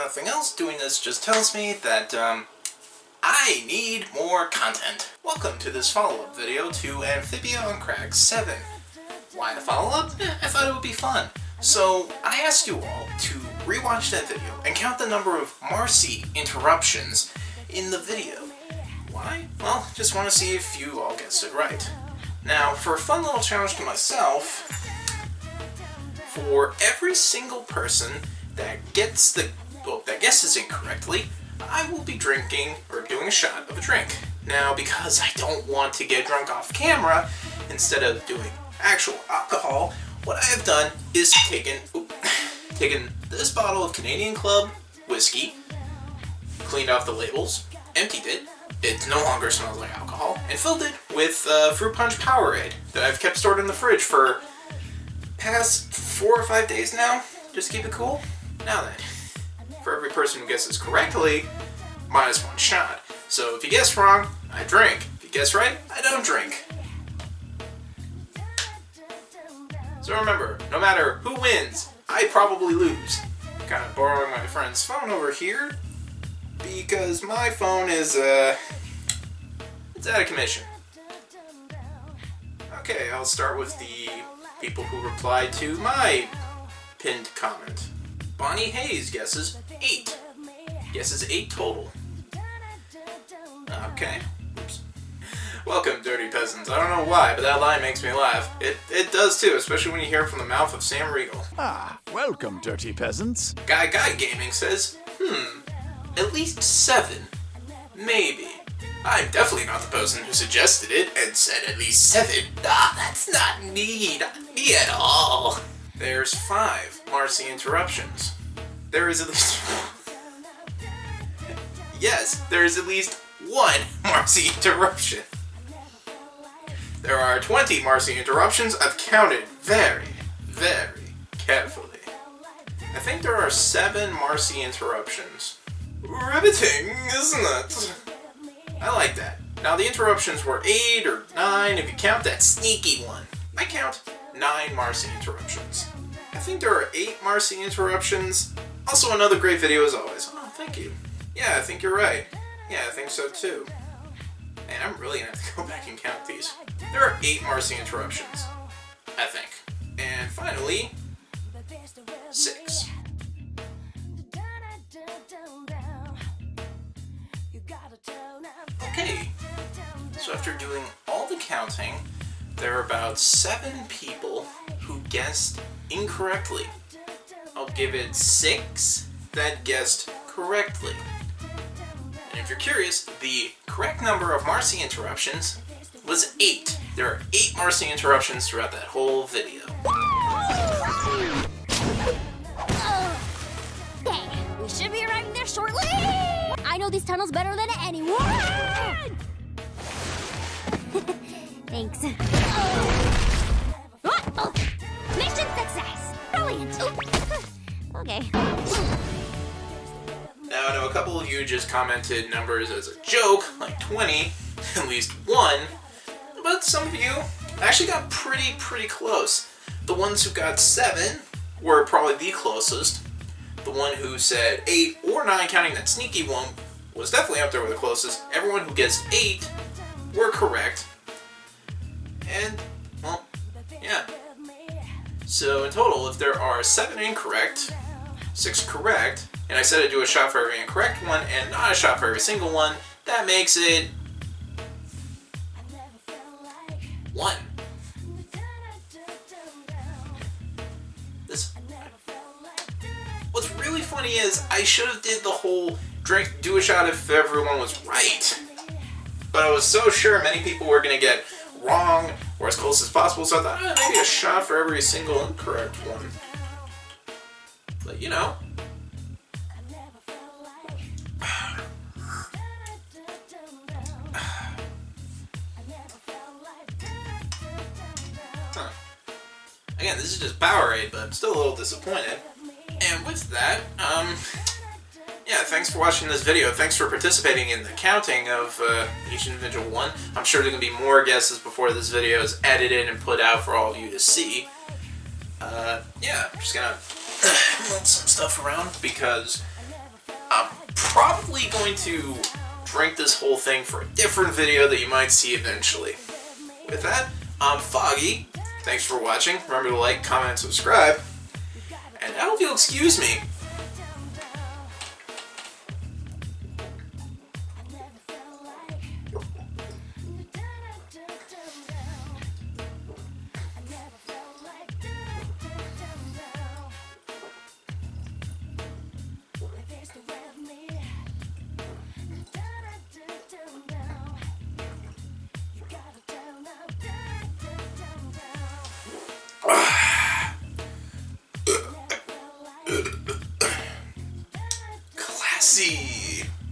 nothing else, doing this just tells me that, I need more content. Welcome to this follow-up video to Amphibia on Crack 7. Why the follow-up? I thought it would be fun. So, I asked you all to rewatch that video and count the number of Marcy interruptions in the video. Why? Well, just want to see if you all guessed it right. Now, for a fun little challenge to myself, for every single person that guesses incorrectly, I will be drinking or doing a shot of a drink. Now, because I don't want to get drunk off camera, instead of doing actual alcohol, what I have done is taken this bottle of Canadian Club whiskey, cleaned off the labels, emptied it, it no longer smells like alcohol, and filled it with fruit punch Powerade that I've kept stored in the fridge for past 4 or 5 days now, just to keep it cool. Now then, for every person who guesses correctly, -1 shot. So if you guess wrong, I drink. If you guess right, I don't drink. So remember, no matter who wins, I probably lose. I'm kind of borrowing my friend's phone over here, because my phone is, it's out of commission. Okay, I'll start with the people who replied to my pinned comment. Bonnie Hayes guesses 8. Guesses 8 total. Okay. Oops. Welcome, dirty peasants. I don't know why, but that line makes me laugh. It does too, especially when you hear it from the mouth of Sam Riegel. Ah, welcome, dirty peasants. Guy Gaming says, at least 7. Maybe. I'm definitely not the person who suggested it and said at least 7. Ah, that's not me at all. There's 5 Marcy interruptions. There is at least... Yes, there is at least 1 Marcy interruption. There are 20 Marcy interruptions. I've counted very, very carefully. I think there are 7 Marcy interruptions. Riveting, isn't it? I like that. Now the interruptions were 8 or 9 if you count that sneaky one. I count 9 Marcy interruptions. I think there are 8 Marcy interruptions. Also another great video as always. Oh, thank you. Yeah, I think you're right. Yeah, I think so too. Man, I'm really gonna have to go back and count these. There are 8 Marcy interruptions. I think. And finally, 6. Okay, so after doing all the counting, there are about 7 people who guessed incorrectly. I'll give it 6 that guessed correctly. And if you're curious, the correct number of Marcy interruptions was 8. There are 8 Marcy interruptions throughout that whole video. Dang, we should be arriving there shortly! I know these tunnels better than anyone! Thanks. Oh. Mission success! Brilliant! Okay. Now, I know a couple of you just commented numbers as a joke, like 20, at least 1, but some of you actually got pretty close. The ones who got 7 were probably the closest. The one who said 8 or 9, counting that sneaky one, was definitely up there with the closest. Everyone who guessed 8 were correct. And, well, yeah. So in total, if there are 7 incorrect, 6 correct, and I said I'd do a shot for every incorrect one and not a shot for every single one, that makes it 1. What's really funny is I should have did the whole do a shot if everyone was right. But I was so sure many people were going to get wrong or as close as possible, so I thought maybe a shot for every single incorrect one. But you know. Again, this is just Powerade, but I'm still a little disappointed. And with that, yeah, thanks for watching this video. Thanks for participating in the counting of each individual one. I'm sure there are going to be more guesses before this video is edited and put out for all of you to see. Yeah, I'm just going to move some stuff around because I'm probably going to drink this whole thing for a different video that you might see eventually. With that, I'm Foggy. Thanks for watching. Remember to like, comment, and subscribe. And I hope you'll excuse me. Classy.